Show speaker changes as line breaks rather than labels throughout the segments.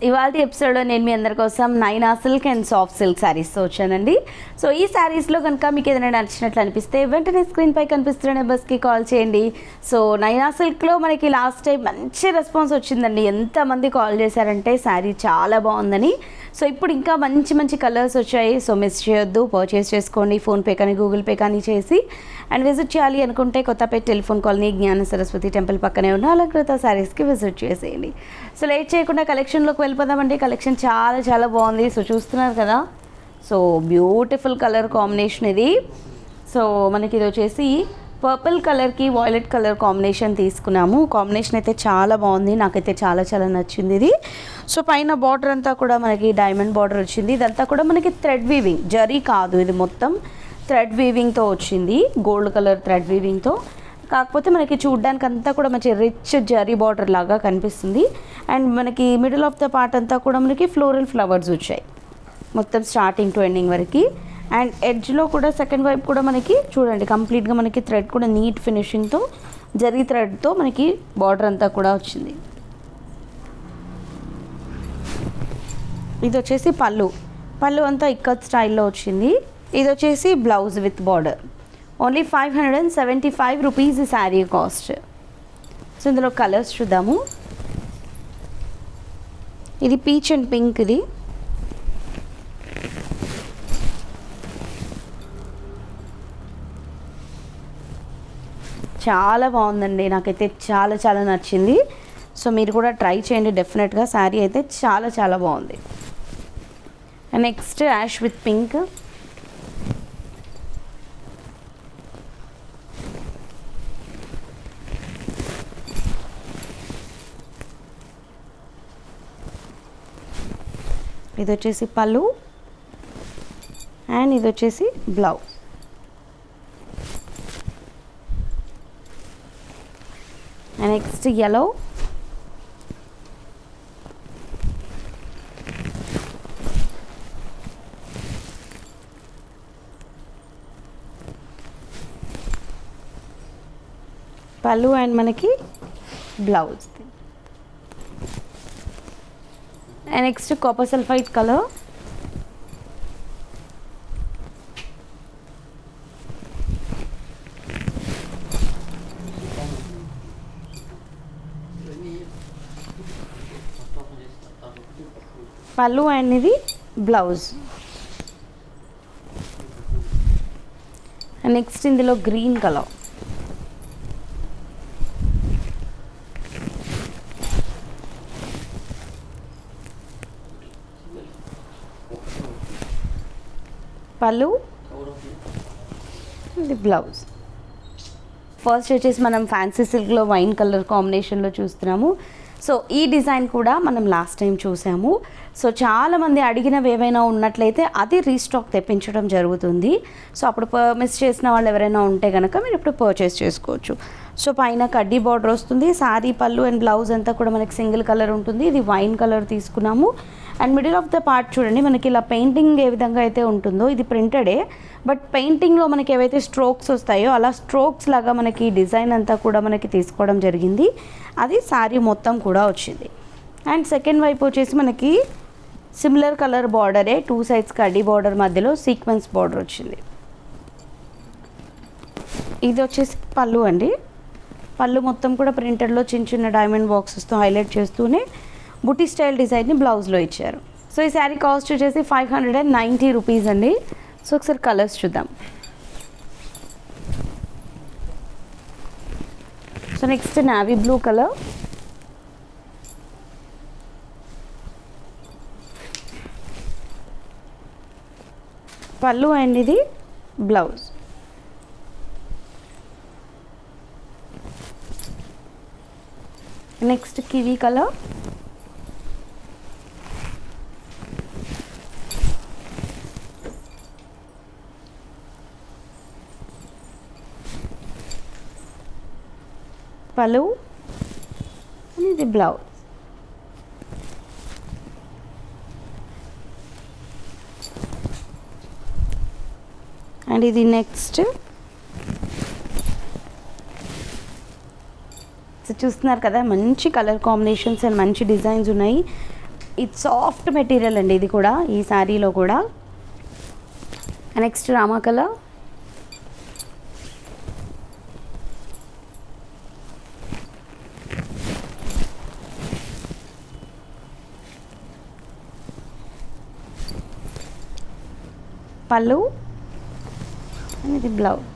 ఇవాళ ఎపిసోడ్లో నేను మీ అందరి కోసం నైనా సిల్క్ అండ్ సాఫ్ట్ సిల్క్ శారీస్తో వచ్చానండి. సో ఈ శారీస్లో కనుక మీకు ఏదైనా నచ్చినట్లు అనిపిస్తే వెంటనే స్క్రీన్పై కనిపిస్తున్న నెంబర్స్కి కాల్ చేయండి. సో నైనా సిల్క్లో మనకి లాస్ట్ టైం మంచి రెస్పాన్స్ వచ్చిందండి. ఎంతమంది కాల్ చేశారంటే శారీ చాలా బాగుందని. సో ఇప్పుడు ఇంకా మంచి మంచి కలర్స్ వచ్చాయి. సో మిస్ చేయొద్దు, పర్చేస్ చేసుకోండి. ఫోన్పే కానీ గూగుల్ పే కానీ చేసి అండ్ విజిట్ చేయాలి అనుకుంటే కొత్తపేట టెలిఫోన్ కాలనీ జ్ఞాన సరస్వతి టెంపుల్ పక్కనే ఉన్న అలంకృత శారీస్కి విజిట్ చేసేయండి. సో లేట్ చేయకుండా కలెక్షన్లోకి వెళ్ళిపోదామండి. కలెక్షన్ చాలా చాలా బాగుంది. సో చూస్తున్నారు కదా, సో బ్యూటిఫుల్ కలర్ కాంబినేషన్ ఇది. సో మనకి ఇది వచ్చేసి పర్పుల్ కలర్కి వాయిలెట్ కలర్ కాంబినేషన్ తీసుకున్నాము. కాంబినేషన్ అయితే చాలా బాగుంది, నాకైతే చాలా చాలా నచ్చింది ఇది. సో పైన బార్డర్ అంతా కూడా మనకి డైమండ్ బార్డర్ వచ్చింది. ఇదంతా కూడా మనకి థ్రెడ్ వీవింగ్, జరీ కాదు, ఇది మొత్తం థ్రెడ్ వీవింగ్తో వచ్చింది, గోల్డ్ కలర్ థ్రెడ్ వీవింగ్తో. కాకపోతే మనకి చూడడానికి అంతా కూడా మంచి రిచ్ జరీ బార్డర్ లాగా కనిపిస్తుంది. అండ్ మనకి మిడిల్ ఆఫ్ ద పార్ట్ అంతా కూడా మనకి ఫ్లోరల్ ఫ్లవర్స్ వచ్చాయి మొత్తం స్టార్టింగ్ టు ఎండింగ్ వరకు. అండ్ ఎడ్జ్లో కూడా సెకండ్ వైపు కూడా మనకి చూడండి కంప్లీట్గా మనకి థ్రెడ్ కూడా నీట్ ఫినిషింగ్తో జరీ థ్రెడ్తో మనకి బార్డర్ అంతా కూడా వచ్చింది. ఇది వచ్చేసి పళ్ళు అంతా ఇక్కత్ స్టైల్లో వచ్చింది. ఇది వచ్చేసి blouse with border. Only 575 rupees ఈ శారీ కాస్ట్. సో ఇందులో కలర్స్ చూద్దాము. ఇది పీచ్ అండ్ పింక్, ఇది చాలా బాగుందండి, నాకైతే చాలా చాలా నచ్చింది. సో మీరు కూడా ట్రై చేయండి డెఫినెట్గా. శారీ అయితే చాలా చాలా బాగుంది. And next ash with pink. ఇది వచ్చేసి పళ్ళు అండ్ ఇది వచ్చేసి బ్లౌజ్. And next yellow. పళ్ళు అండ్ మనకి blouse. And next copper sulphide colour. పళ్ళు అండ్ ఇది బ్లౌజ్. అండ్ నెక్స్ట్ ఇందులో గ్రీన్ కలర్. పళ్ళు ఇది బ్లౌజ్. ఫస్ట్ వచ్చేసి మనం ఫ్యాన్సీ సిల్క్లో వైన్ కలర్ కాంబినేషన్లో చూస్తున్నాము. సో ఈ డిజైన్ కూడా మనం లాస్ట్ టైం చూసాము. సో చాలామంది అడిగినవి ఏవైనా ఉన్నట్లయితే అది రీస్టాక్ తెప్పించడం జరుగుతుంది. సో అప్పుడు మిస్ చేసిన వాళ్ళు ఎవరైనా ఉంటే కనుక మీరు ఇప్పుడు పర్చేస్ చేసుకోవచ్చు. సో పైన కడ్డీ బార్డర్ వస్తుంది. శారీ పళ్ళు అండ్ బ్లౌజ్ అంతా కూడా మనకి సింగిల్ కలర్ ఉంటుంది. ఇది వైన్ కలర్ తీసుకున్నాము. And middle of the part చూడండి మనకి ఇలా పెయింటింగ్ ఏ విధంగా అయితే ఉంటుందో, ఇది ప్రింటెడే బట్ పెయింటింగ్లో మనకి ఏవైతే స్ట్రోక్స్ వస్తాయో అలా స్ట్రోక్స్ లాగా మనకి డిజైన్ అంతా కూడా మనకి తీసుకోవడం జరిగింది. అది శారీ మొత్తం కూడా వచ్చింది. అండ్ సెకండ్ వైపు వచ్చేసి మనకి సిమిలర్ కలర్ బార్డరే, 2 సైడ్స్ కడ్డీ బార్డర్ మధ్యలో సీక్వెన్స్ బార్డర్ వచ్చింది. ఇది వచ్చేసి పళ్ళు అండి. పళ్ళు మొత్తం కూడా ప్రింటెడ్లో చిన్న చిన్న డైమండ్ బాక్సెస్తో హైలైట్ చేస్తూనే బుటీ స్టైల్ డిజైన్ని బ్లౌజ్లో ఇచ్చారు. సో ఈ శారీ కాస్ట్ వచ్చేసి 590 రూపీస్ అండి. సో ఒకసారి కలర్స్ చూద్దాం. So next navy blue colour. పళ్ళు అండ్ ఇది బ్లౌజ్. Next kiwi colour. పళ్ళు ఇది బ్లౌజ్. అండ్ ఇది నెక్స్ట్. సో చూస్తున్నారు కదా, మంచి కలర్ కాంబినేషన్స్ అండ్ మంచి డిజైన్స్ ఉన్నాయి. ఇది సాఫ్ట్ మెటీరియల్ అండి, ఇది కూడా ఈ శారీలో కూడా. నెక్స్ట్ రామా కలర్, పళ్ళు అండ్ ఇది బ్లౌజ్.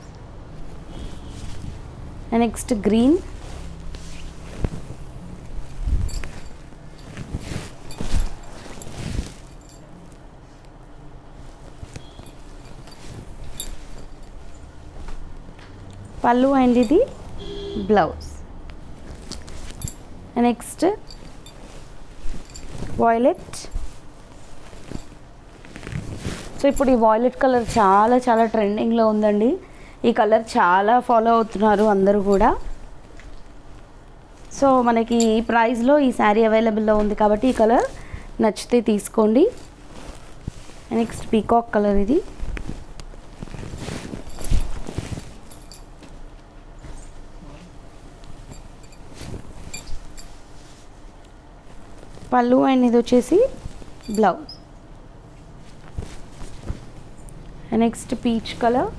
నెక్స్ట్ గ్రీన్, పళ్ళు అండ్ ఇది బ్లౌజ్. Next violet. సో ఇప్పుడు ఈ వాయిలెట్ కలర్ చాలా చాలా ట్రెండింగ్లో ఉందండి. ఈ కలర్ చాలా ఫాలో అవుతున్నారు అందరూ కూడా. సో మనకి ఈ ప్రైస్లో ఈ శారీ అవైలబుల్లో ఉంది కాబట్టి ఈ కలర్ నచ్చితే తీసుకోండి. నెక్స్ట్ పీకాక్ కలర్, ఇది పళ్ళు అండ్ ఇది వచ్చేసి బ్లౌజ్. నెక్స్ట్ పీచ్ కలర్,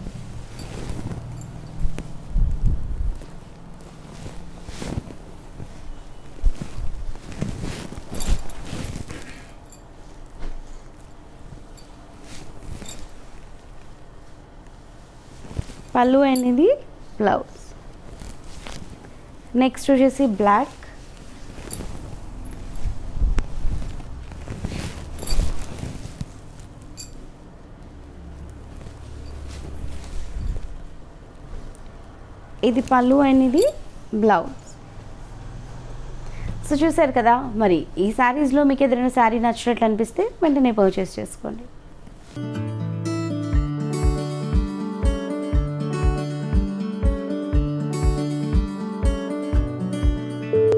పళ్ళు అండ్ ఇది బ్లౌజ్. నెక్స్ట్ వచ్చేసి బ్లాక్, ఇది పళ్ళు అండ్ ఇది బ్లౌజ్. సో చూసారు కదా, మరి ఈ శారీస్లో మీకు ఏదైనా శారీ నచ్చినట్లు అనిపిస్తే వెంటనే పర్చేస్ చేసుకోండి.